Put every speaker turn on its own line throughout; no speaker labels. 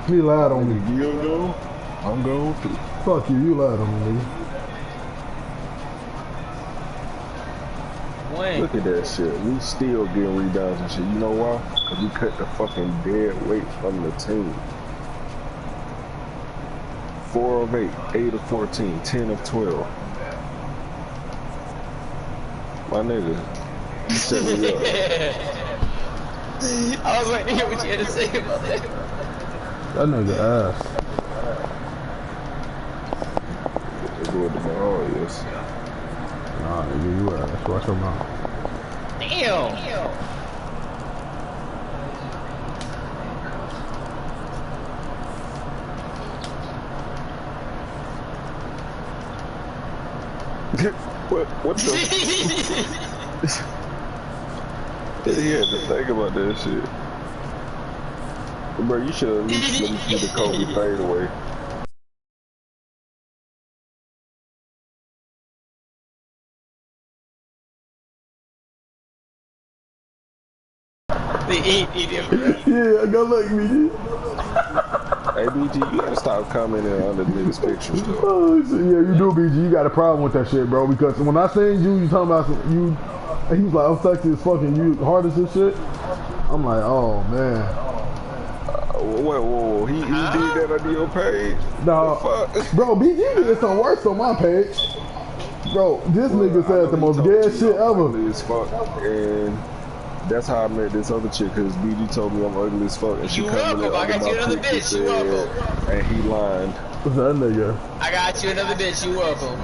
He lied on me.
You go, I'm going too.
Fuck you, you lied on me, nigga.
When?
Look at that shit. We still getting rebounds and shit. You know why? Because we cut the fucking dead weight from the team. 4 of 8, 8 of 14, 10 of 12. My nigga, you set me up.
I was waiting to hear what you had to say about that.
That nigga ass.
Let's go with the ball, yes.
Nah, nigga, you ass. Watch your mouth.
Damn.
What the? He had to think about that shit. Bro, you should at least let me see the Kobe fade away.
Yeah, go look, BG.
Hey, BG, you gotta stop commenting under niggas' pictures, though.
Oh, yeah, you do, BG. You got a problem with that shit, bro. Because when I seen you talking about you, he was like, I'm sexy as fucking you, hardest and shit. I'm like, oh man.
Whoa. He did that on your page?
No, bro, BG did some worse on my page. Bro, this nigga said the most gay shit ever.
As fuck, and that's how I met this other chick, cause BG told me I'm ugly as fuck, and she
welcome. I got you another bitch. You welcome.
And he lied.
What's that nigga?
I got you another bitch. You welcome.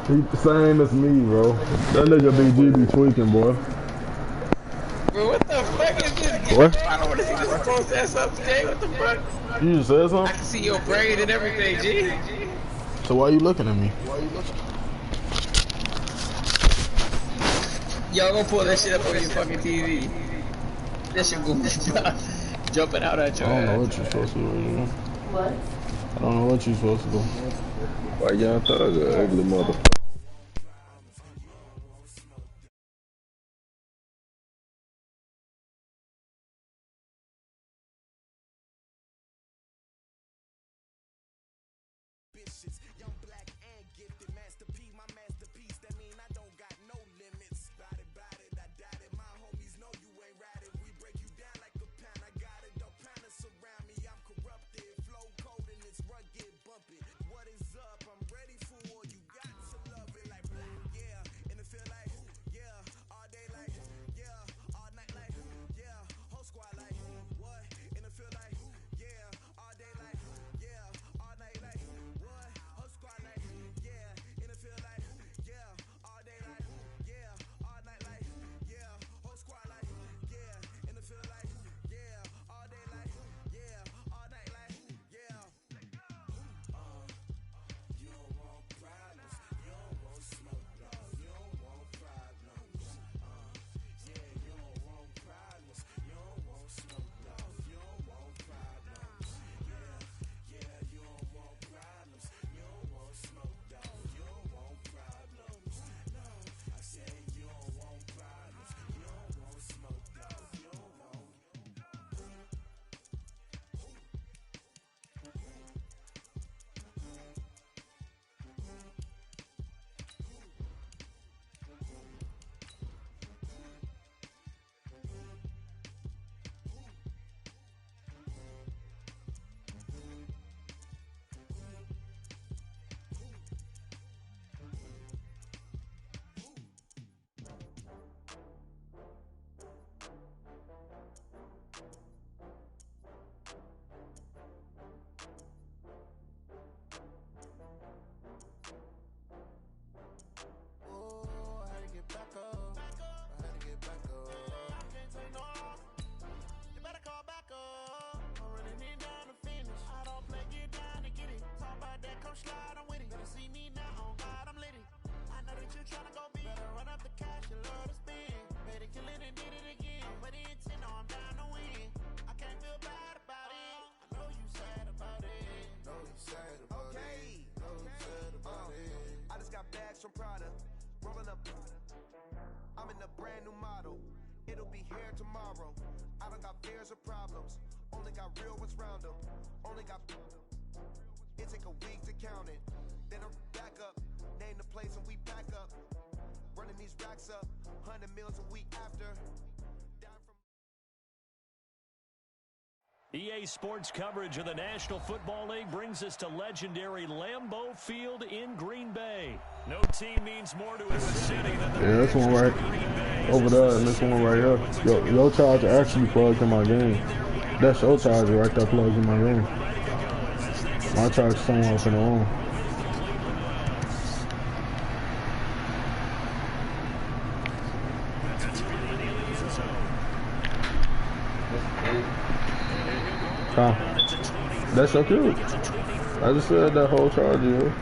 He same as me, bro. That nigga BG be tweaking, boy.
Bro, what the fuck is this?
What?
I don't want to see this post ass up today. What the fuck?
You just said something?
I can see your brain and everything, G.
So why you looking at me?
Y'all gonna pull that shit up on your fucking TV. That shit gonna be jumping out at your
I don't know
ass.
what you're supposed to do.
What?
I don't know what you're supposed to do.
Why young thug, an ugly motherfucker.
Young black and gifted, Master P, my masterpiece. That mean I don't got no limits. Bout it, I doubt it. My homies know you ain't ratted. We break you down like a pound. I got it, don't pound us around me. I'm corrupted, flow cold and it's rugged, bumpy. What is up? I'm ready for all you got to love it like yeah, and it feel like yeah, all day like yeah, all night like yeah, whole squad like what? And it feel like yeah, all day like yeah, all night like what? Whole squad like yeah, and it feel like yeah, all day like yeah, all night like yeah, whole squad like yeah, and it feel like yeah, all day like yeah, all night like yeah. You don't want problems, you don't want smoke, no, you don't want problems. Yeah, you don't want problems, you don't want smoke, no, you don't want problems. Yeah, you don't want problems, you don't want smoke, no, you don't want problems. No, I said you don't want problems, you don't want smoke, no, you don't want. Oh, I had to get back up. I had to get back up. I can't take no loss. You better call back up. I'm running it down to finish. I don't play, get down to get it. Talk about that, come slide, I'm with it. Better see me now, on God, I'm lit it. I know that you tryna go big. Better run up the cash, you love to spend. Made it, kill it, and did it again. But the intent, no, I'm down to win. I can't feel bad about it. I know you sad about it. Know you sad about it. Know you sad about it. I just got bags from Prada. Rolling up. I'm in a brand new model. It'll be here tomorrow. I don't got fears or problems. Only got real ones round them. Only got place and we pack up. Running these racks up, 100 meals a week after.
EA Sports coverage of the National Football League brings us to legendary Lambeau Field in Green Bay. No team means more to a city than the
this one right over there, and this one right here. Your charger actually plugged in my game. That's your charger right there plugged in my game. My charger's somewhere up in the room. That's so cute. I just said that whole charge, yo.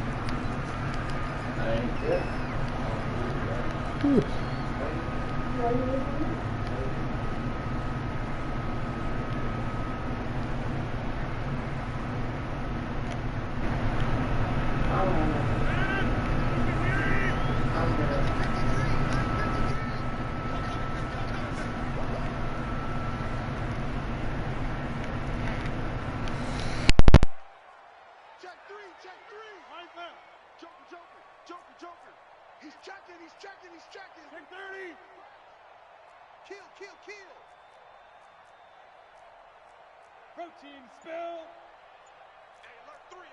Protein spill. Hey, alert three.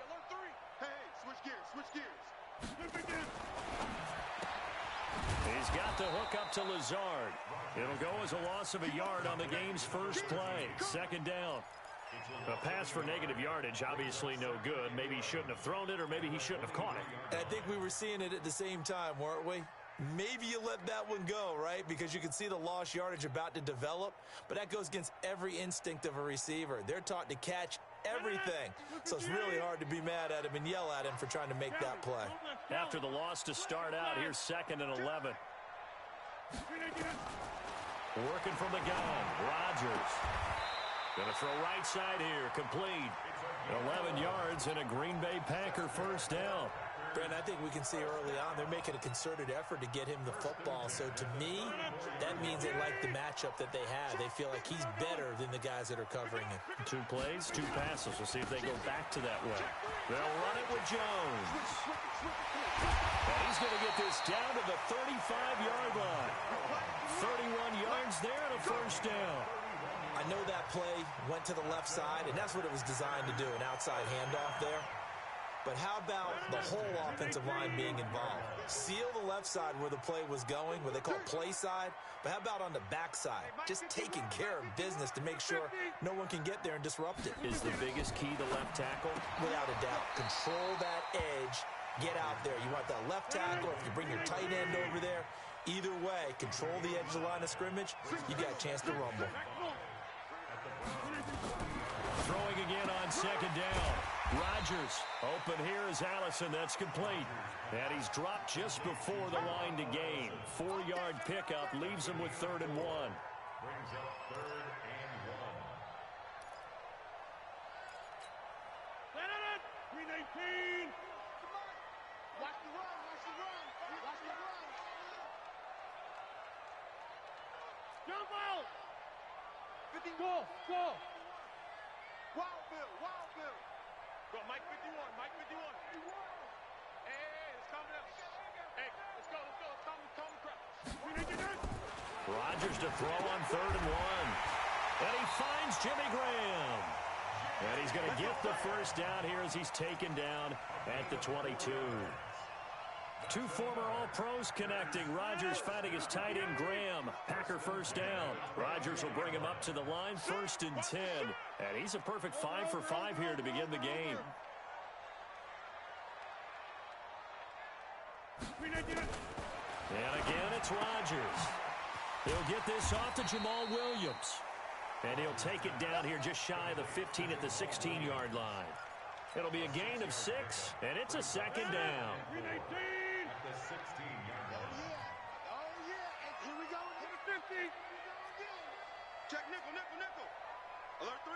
Hey, switch gears.
He's got the hook up to Lazard. It'll go as a loss of a yard on the game's first play. Second down. A pass for negative yardage, obviously no good. Maybe he shouldn't have thrown it, or maybe he shouldn't have caught it.
I think we were seeing it at the same time, weren't we? Maybe you let that one go, right? Because you can see the lost yardage about to develop, but that goes against every instinct of a receiver. They're taught to catch everything, so it's really hard to be mad at him and yell at him for trying to make that play.
After the loss to start out, here's 2nd and 11. Working from the gun, Rodgers. Going to throw right side here, complete. 11 yards and a Green Bay Packer first down.
Brent, I think we can see early on they're making a concerted effort to get him the football. So to me, that means they like the matchup that they have. They feel like he's better than the guys that are covering him.
2 plays, 2 passes. We'll see if they go back to that way. They'll run it with Jones. And he's going to get this down to the 35-yard line. 31 yards there and a first down.
I know that play went to the left side, and that's what it was designed to do, an outside handoff there. But how about the whole offensive line being involved? Seal the left side where the play was going, what they call play side. But how about on the back side? Just taking care of business to make sure no one can get there and disrupt it.
Is the biggest key the left tackle?
Without a doubt. Control that edge. Get out there. You want that left tackle, if you bring your tight end over there. Either way, control the edge of the line of scrimmage. You got a chance to rumble.
Throwing again on 2nd down. Rodgers, open here is Allison. That's complete. And he's dropped just before the line to gain. 4-yard pickup leaves him with 3rd and 1.
Brings up 3rd and 1. Let it! 319. Watch the run. Jump out! 50, go! Wild Bill. Go, Mike 51. Hey, it's coming up. Hey, let's go.
Rodgers to throw on 3rd and 1. And he finds Jimmy Graham. And he's going to get the first down here as he's taken down at the 22. 2 former All-Pros connecting. Rodgers finding his tight end, Graham. Packer first down. Rodgers will bring him up to the line, 1st and 10. And he's a perfect 5 for 5 here to begin the game. And again, it's Rodgers. He'll get this off to Jamal Williams. And he'll take it down here just shy of the 15 at the 16-yard line. It'll be a gain of 6, and it's a 2nd down.
At the 16-yard line. Oh, yeah. And here we go. To the 50. Check nickel. Alert 3.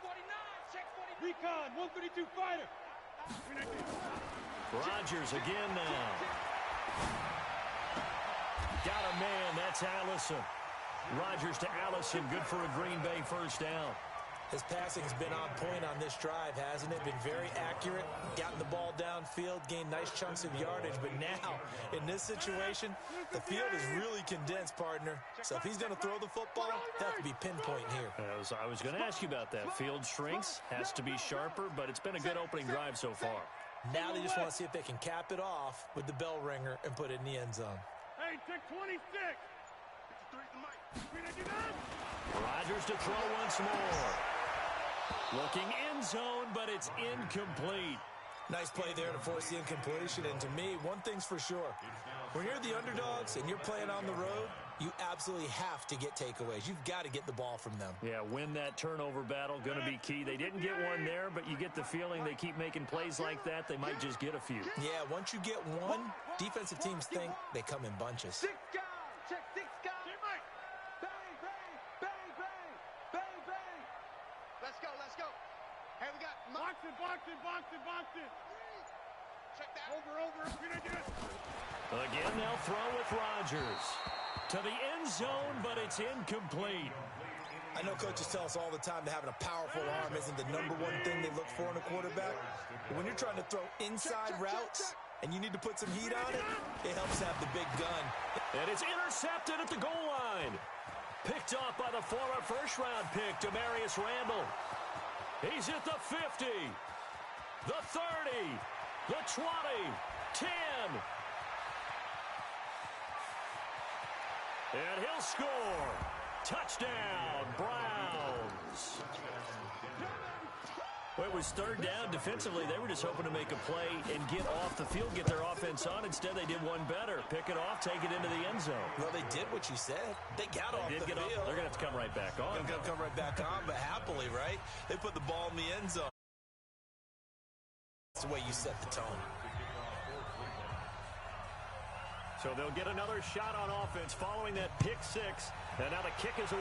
49. Check 40. Recon, 132 fighter.
Rodgers again now. Got a man. That's Allison. Rodgers to Allison. Good for a Green Bay first down.
His passing's been on point on this drive, hasn't it? Been very accurate, gotten the ball downfield, gained nice chunks of yardage. But now, in this situation, the field is really condensed, partner. So if he's going to throw the football, that has to be pinpoint here.
I was going to ask you about that. Field shrinks, has to be sharper, but it's been a good opening drive so far.
Now they just want to see if they can cap it off with the bell ringer and put it in the end zone.
Hey, check 26.
Rodgers to throw once more. Looking end zone, but it's incomplete.
Nice play there to force the incompletion. And to me, one thing's for sure. When you're the underdogs and you're playing on the road, you absolutely have to get takeaways. You've got to get the ball from them.
Yeah, win that turnover battle, going to be key. They didn't get one there, but you get the feeling they keep making plays like that, they might just get a few.
Yeah, once you get one, defensive teams think they come in bunches.
6 guys. Check 6 guys. Bang, bang, bang, bang, bang, bang. Let's go, let's go. Hey, we got boxing. Check that. Over.
Again, they'll throw with Rodgers. To the end zone, but it's incomplete.
I know coaches tell us all the time that having a powerful arm isn't the #1 thing they look for in a quarterback. But when you're trying to throw inside routes and you need to put some heat on it, it helps have the big gun.
And it's intercepted at the goal line. Picked off by the former first-round pick, Demarius Randall. He's at the 50, the 30, the 20, 10. And he'll score. Touchdown, Browns. Well, it was third down. Defensively, they were just hoping to make a play and get off the field, get their offense on. Instead, they did one better. Pick it off, take it into the end zone.
Well, they did what you said. They got off the field.
They're going to have to come right back on.
They're going to come right back on, but happily, right? They put the ball in the end zone. That's the way you set the tone.
So they'll get another shot on offense following that pick six. And now the kick is away.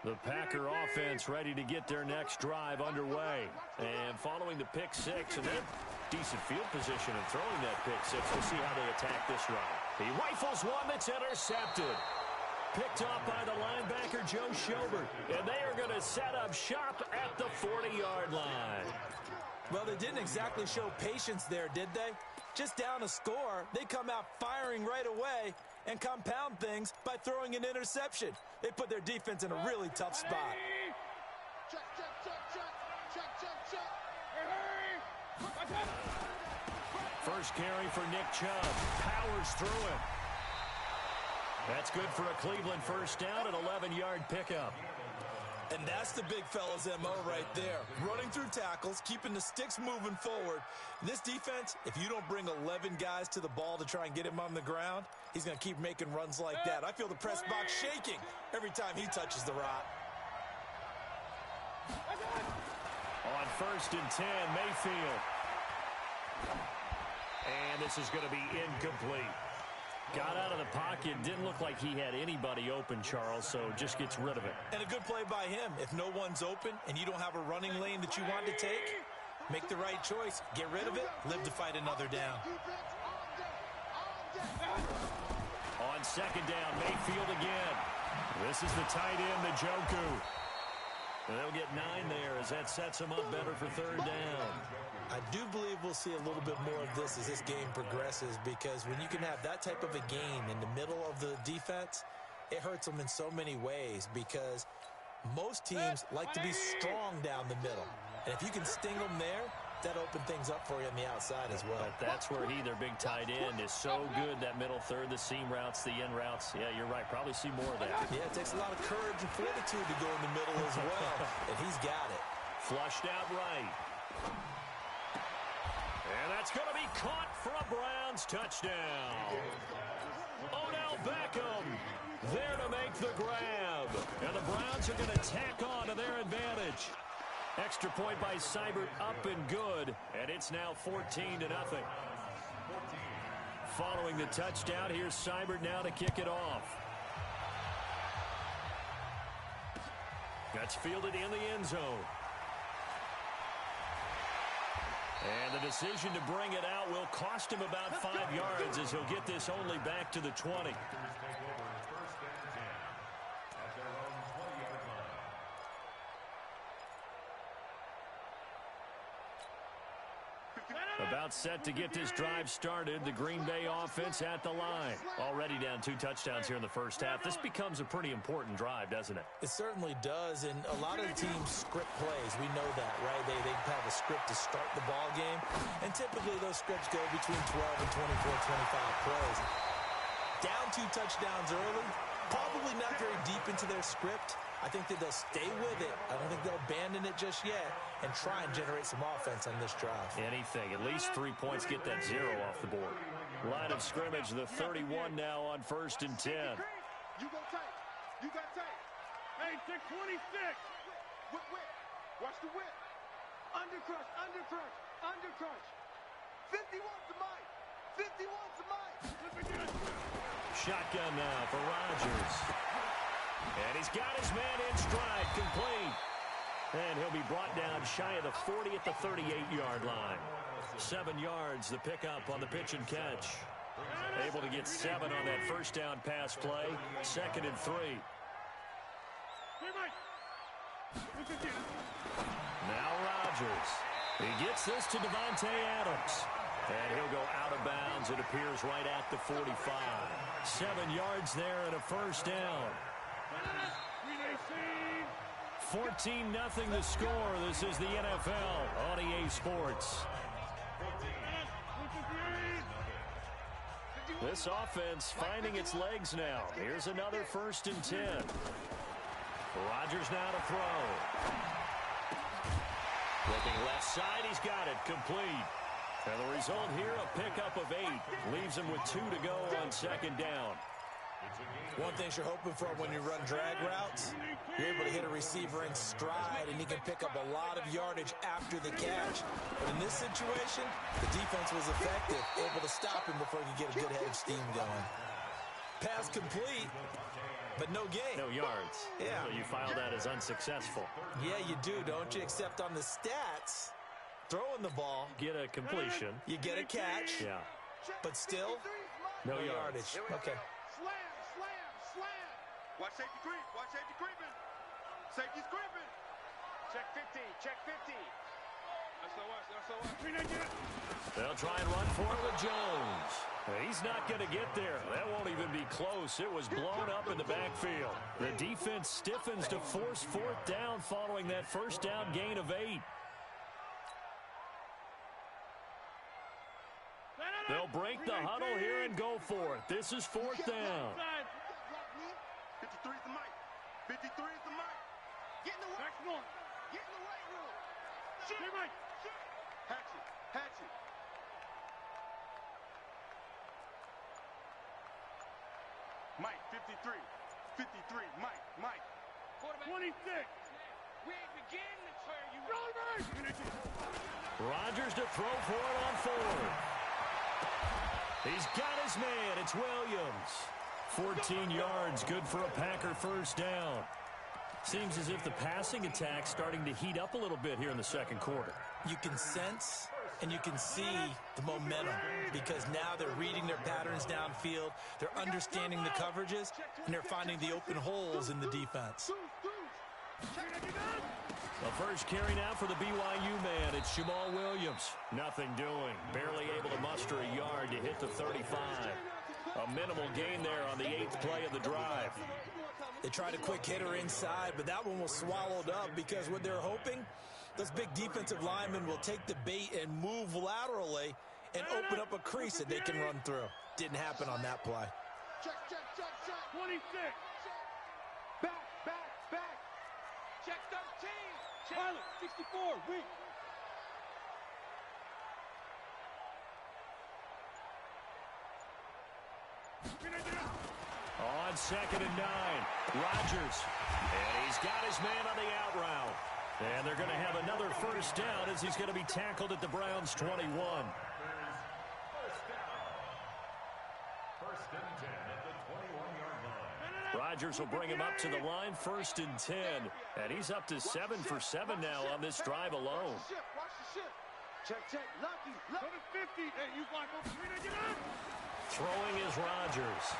The Packer offense ready to get their next drive underway. And following the pick six, and then decent field position and throwing that pick six. We'll see how they attack this drive. He rifles one that's intercepted. Picked off by the linebacker, Joe Schobert. And they are going to set up shop at the 40-yard line.
Well, they didn't exactly show patience there, did they? Just down a score, they come out firing right away and compound things by throwing an interception. They put their defense in a really tough spot.
Check.
First carry for Nick Chubb. Powers through it. That's good for a Cleveland first down, an 11-yard pickup.
And that's the big fella's MO right there. Running through tackles, keeping the sticks moving forward. This defense, if you don't bring 11 guys to the ball to try and get him on the ground, he's going to keep making runs like that. I feel the press box shaking every time he touches the rock.
On 1st and 10, Mayfield. And this is going to be incomplete. Got out of the pocket. Didn't look like he had anybody open, Charles, so just gets rid of it.
And a good play by him. If no one's open and you don't have a running lane that you want to take, make the right choice. Get rid of it. Live to fight another down.
On 2nd down, Mayfield again. This is the tight end, Njoku. And they'll get 9 there as that sets them up better for 3rd down.
I do believe we'll see a little bit more of this as this game progresses, because when you can have that type of a game in the middle of the defense, it hurts them in so many ways, because most teams like to be strong down the middle. And if you can sting them there, that opens things up for you on the outside as well.
But that's where he, their big tight end, is so good, that middle third, the seam routes, the in routes. Yeah, you're right. Probably see more of that.
Yeah, it takes a lot of courage and fortitude to go in the middle as well, and he's got it.
Flushed out right. And that's going to be caught for a Browns touchdown. Odell Beckham there to make the grab. And the Browns are going to tack on to their advantage. Extra point by Seibert, up and good. And it's now 14-0. Following the touchdown, here's Seibert now to kick it off. That's fielded in the end zone. And the decision to bring it out will cost him about 5 yards as he'll get this only back to the 20. About set to get this drive started. The Green Bay offense at the line. Already down 2 touchdowns here in the first half. This becomes a pretty important drive, doesn't it?
It certainly does, and a lot of the teams script plays. We know that, right? They have a script to start the ball game, and typically those scripts go between 12 and 24, 25 plays. Down 2 touchdowns early, probably not very deep into their script. I think that they'll stay with it. I don't think they'll abandon it just yet and try and generate some offense on this drive.
Anything. At least 3 points. Get that 0 off the board. Line of scrimmage, the 31 now on 1st and 10.
You go tight. You got tight. Hey, 626. Whip. Watch the whip. Undercrush. 50 wants the mic. 50 wants the mic.
Shotgun now for Rodgers. And he's got his man in stride, complete. And he'll be brought down shy of the 40 at the 38-yard line. 7 yards, the pickup on the pitch and catch. Able to get 7 on that first down pass play. 2nd and 3. Now Rodgers. He gets this to Devontae Adams. And he'll go out of bounds, it appears, right at the 45. 7 yards there and a first down. 14-0 the score. This is the NFL on EA Sports. This offense finding its legs now. Here's another 1st and 10. Rodgers now to throw. Looking left side, he's got it, complete. And the result here, a pickup of 8. Leaves him with 2 to go on 2nd down.
One thing you're hoping for when you run drag routes, you're able to hit a receiver in stride, and he can pick up a lot of yardage after the catch. But in this situation, the defense was effective, able to stop him before he could get a good head of steam going. Pass complete, but no gain.
No yards.
Yeah.
So you file that as unsuccessful.
Yeah, you do, don't you? Except on the stats, throwing the ball,
Get a completion.
you get a catch,
Yeah.
but still,
No
yardage. Okay.
Slam. Watch safety creep. Watch safety creeping. Safety's creeping. Check 50. That's so watch.
They'll try and run for it with Jones. He's not going to get there. That won't even be close. It was blown up in the backfield. The defense stiffens to force 4th down following that first down gain of 8. They'll break the huddle here and go for it. This is 4th down.
53 is the mic. 53 is the mic. Get in the weight room. Get in the weight room. Shoot. Hatchet. Mike, 53. 53, Mike. 26. We ain't beginning to turn you on.
Rodgers to throw for it on 4th. He's got his man. It's Williams. 14 yards, good for a Packer first down. Seems as if the passing attack's starting to heat up a little bit here in the 2nd quarter.
You can sense and you can see the momentum because now they're reading their patterns downfield, they're understanding the coverages, and they're finding the open holes in the defense.
The first carry now for the BYU man. It's Jamal Williams. Nothing doing. Barely able to muster a yard to hit the 35. A minimal gain there on the 8th play of the drive.
They tried a quick hitter inside, but that one was swallowed up because what they're hoping, those big defensive linemen will take the bait and move laterally and open up a crease that they can run through. Didn't happen on that play.
Check. 26. Back. Check 13. Pilot, 64, weak.
On 2nd and 9, Rodgers. And he's got his man on the out route. And they're going to have another first down as he's going to be tackled at the Browns' 21. Rodgers will bring him up to the line, 1st and 10. And he's up to 7 for 7 now on this drive alone.
Watch the shift. Check. Lucky. Go to 50. Hey, you want to go 3 to get out?
Throwing is Rodgers.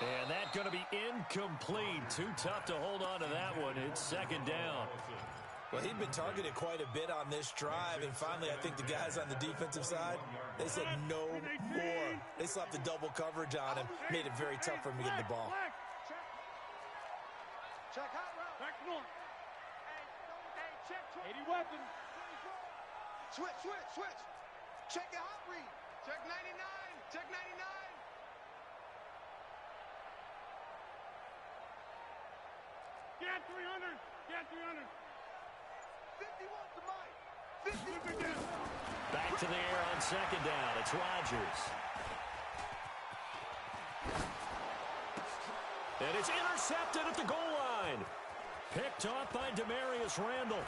And that's going to be incomplete. Too tough to hold on to that one. It's 2nd down.
Well, he'd been targeted quite a bit on this drive, and finally I think the guys on the defensive side, they said no more. They slapped the double coverage on him, made it very tough for him to get the ball.
Check hot route. Back north. Hey, check 80 weapons. Switch. Check your hot read. Check 99. Check 99. Get 300. Get 300. 51 to Mike. 50 down.
Back to the air on 2nd down. It's Rodgers. And it's intercepted at the goal line. Picked off by Demarius Randall.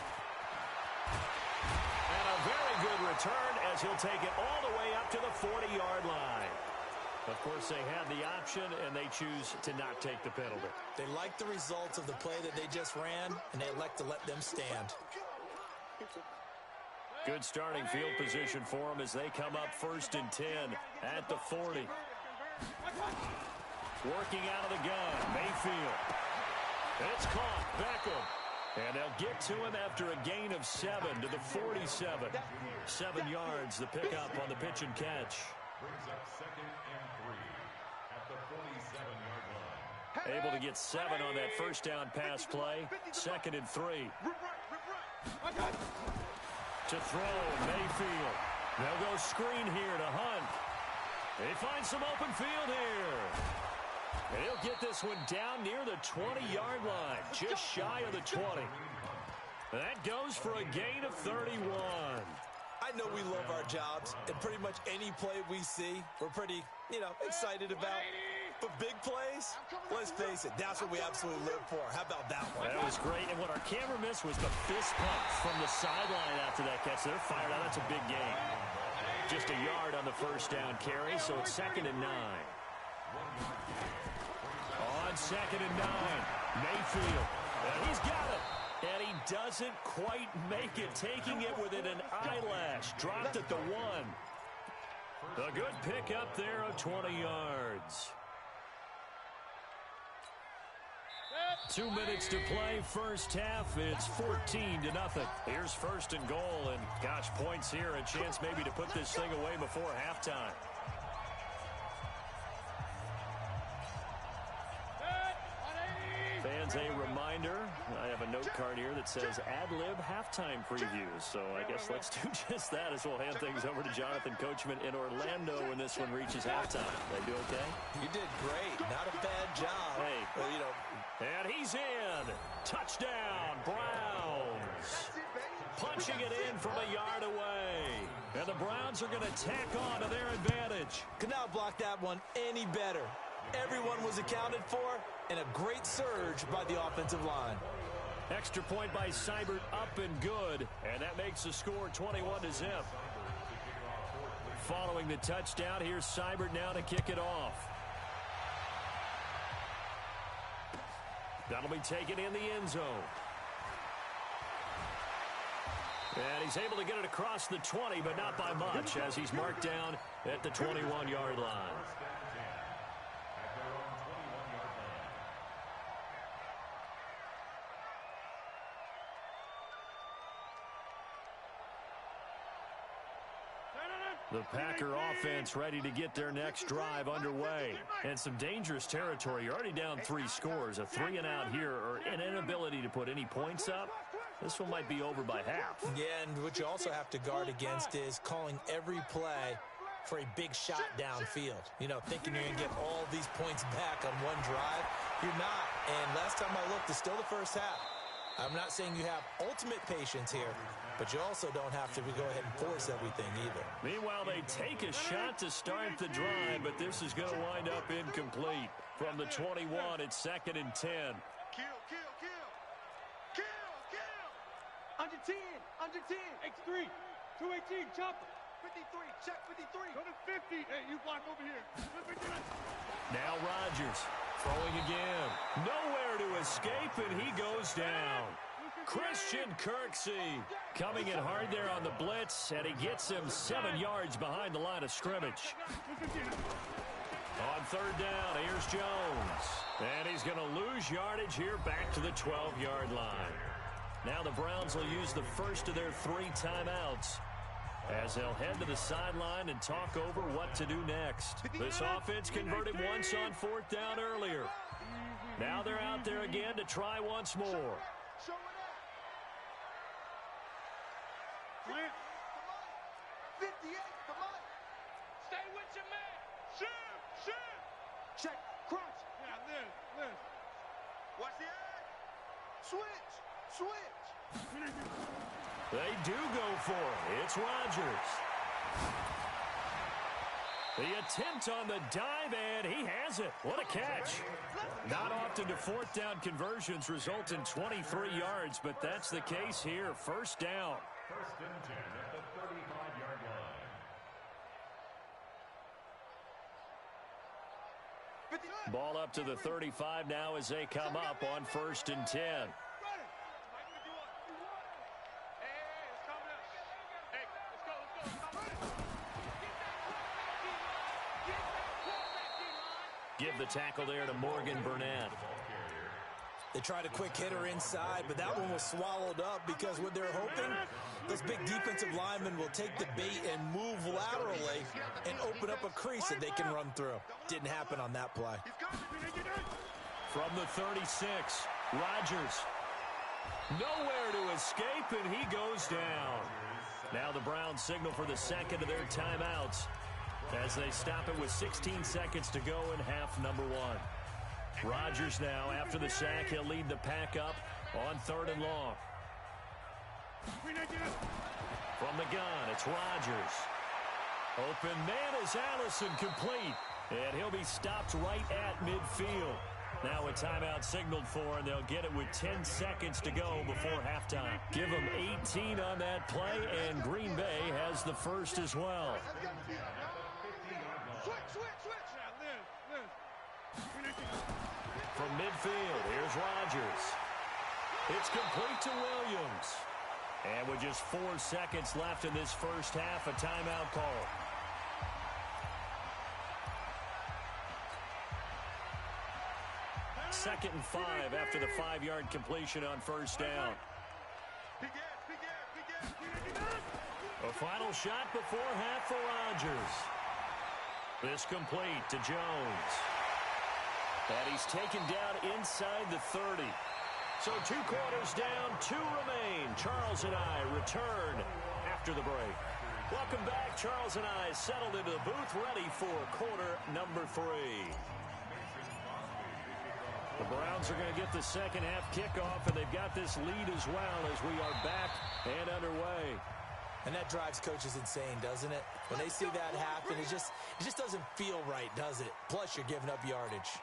And a very good return as he'll take it all the way up to the 40-yard line. Of course, they had the option, and they choose to not take the penalty.
They like the results of the play that they just ran, and they elect to let them stand.
Good starting field position for them as they come up 1st and 10 at the 40. Working out of the gun, Mayfield. It's caught, Beckham. And they'll get to him after a gain of 7 to the 47. 7 yards, the pickup on the pitch and catch.
Brings up 2nd and 3 at the 47-yard line.
Able to get 7 on that 1st down pass play. 2nd and 3. To throw, Mayfield. They'll go screen here to Hunt. They find some open field here. And he'll get this one down near the 20-yard line, just shy of the 20. That goes for a gain of 31.
I know we love our jobs, and pretty much any play we see, we're pretty, excited about. But big plays, let's face it, that's what we absolutely live for. How about that one?
That was great, and what our camera missed was the fist pump from the sideline after that catch. They're fired out. That's a big gain. Just a yard on the 1st down carry, so it's 2nd and 9. On 2nd and 9, Mayfield. And he's got it. And he doesn't quite make it, taking it within an eyelash. Dropped at the 1. A good pick up there of 20 yards. 2 minutes to play, 1st half. It's 14-0. Here's 1st and goal, and gosh, points here. A chance maybe to put this thing away before halftime. Fans, a reminder, I have a note card here that says ad-lib halftime previews. So I guess let's do just that as we'll hand things over to Jonathan Coachman in Orlando when this one reaches halftime. They do okay?
You did great. Not a bad job.
Hey. Well, and he's in. Touchdown, Browns. Punching it in from a yard away. And the Browns are going to tack on to their advantage.
Could not block that one any better. Everyone was accounted for, and a great surge by the offensive line.
Extra point by Seibert, up and good, and that makes the score 21-0. Following the touchdown, here's Seibert now to kick it off. That'll be taken in the end zone. And he's able to get it across the 20, but not by much, as he's marked down at the 21-yard line. The Packer offense ready to get their next drive underway. And some dangerous territory. You're already down 3 scores. A 3-and-out here, or an inability to put any points up. This one might be over by half.
Yeah, and what you also have to guard against is calling every play for a big shot downfield. Thinking you're going to get all these points back on one drive. You're not. And last time I looked, it's still the 1st half. I'm not saying you have ultimate patience here, but you also don't have to go ahead and force everything either.
Meanwhile, they take a shot to start the drive, but this is going to wind up incomplete. From the 21, it's 2nd and 10.
Kill. Under 10. X3. 218, chopper. 53. Check 53. Go to 50. Hey, you block over here.
Now Rodgers throwing again. Nowhere to escape, and he goes down. Christian Kirksey coming in hard there on the blitz, and he gets him 7 yards behind the line of scrimmage. On third down, here's Jones. And he's going to lose yardage here back to the 12-yard line. Now the Browns will use the first of their 3 timeouts as they'll head to the sideline and talk over what to do next. This offense converted once on 4th down earlier. Now they're out there again to try once more.
58, come on. Stay with your man. Shoot. Check, crunch. Yeah, Liz. Watch the edge. Switch.
They do go for it. It's Rodgers. The attempt on the dive, and he has it. What a catch. Not often do 4th down conversions result in 23 yards, but that's the case here. First down.
1st and 10 at the 35-yard line.
Ball up to the 35 now as they come up on 1st and 10. Give the tackle there to Morgan Burnett.
They tried a quick hitter inside, but that one was swallowed up because what they're hoping, those big defensive linemen will take the bait and move laterally and open up a crease that they can run through. Didn't happen on that play.
From the 36, Rodgers. Nowhere to escape, and he goes down. Now the Browns signal for the second of their timeouts as they stop it with 16 seconds to go in half number 1. Rodgers now, after the sack, he'll lead the pack up on 3rd and long. From the gun, it's Rodgers. Open man is Allison, complete. And he'll be stopped right at midfield. Now a timeout signaled for, and they'll get it with 10 seconds to go before halftime. Give them 18 on that play, and Green Bay has the first as well.
Switch.
From midfield, here's Rodgers. It's complete to Williams. And with just 4 seconds left in this first half, a timeout call. Second and 5 after the 5-yard completion on first down. A final shot before half for Rodgers. This complete to Jones. And he's taken down inside the 30. So 2 quarters down, 2 remain. Charles and I return after the break. Welcome back. Charles and I settled into the booth, ready for quarter number 3. The Browns are going to get the second half kickoff, and they've got this lead as well as we are back and underway.
And that drives coaches insane, doesn't it? When they see that happen, it just doesn't feel right, does it? Plus, you're giving up yardage.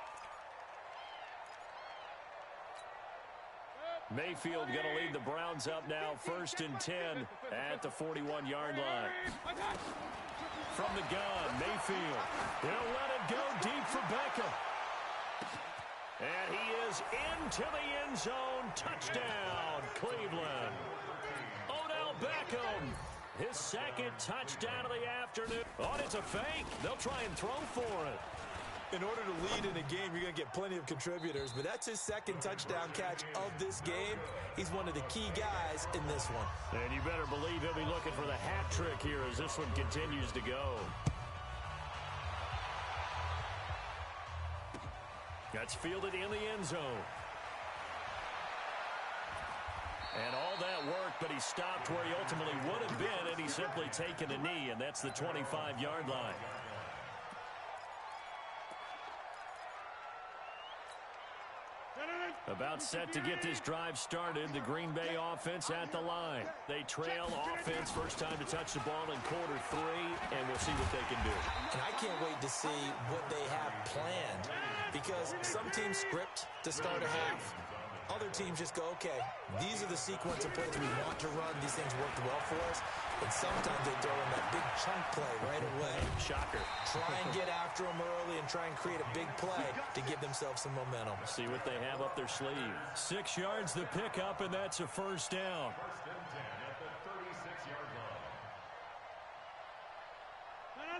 Mayfield going to lead the Browns up now, 1st and 10 at the 41-yard line. From the gun, Mayfield. He'll let it go deep for Beckham. And he is into the end zone. Touchdown, Cleveland. Odell Beckham, his second touchdown of the afternoon. Oh, it's a fake. They'll try and throw for it.
In order to lead in a game, you're going to get plenty of contributors, but that's his second touchdown catch of this game. He's one of the key guys in this one.
And you better believe he'll be looking for the hat trick here as this one continues to go. That's fielded in the end zone. And all that work, but he stopped where he ultimately would have been, and he's simply taken a knee, and that's the 25-yard line. About set to get this drive started, the Green Bay offense at the line. They trail offense, first time to touch the ball in quarter 3, and we'll see what they can do.
And I can't wait to see what they have planned, because some teams script to start a half. Other teams just go, okay, these are the sequence of plays we want to run. These things worked well for us. And sometimes they throw in that big chunk play right away.
Shocker.
Try and get after them early and try and create a big play to give themselves some momentum.
See what they have up their sleeve. 6 yards the pickup, and that's a first down.
First and 10 at the 36-yard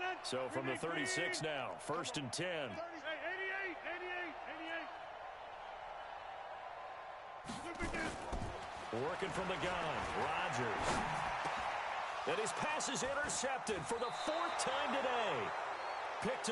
line.
So from the 36 now, first and 10.
88.
Working from the gun, Rodgers. And his pass is intercepted for the 4th time today. Picked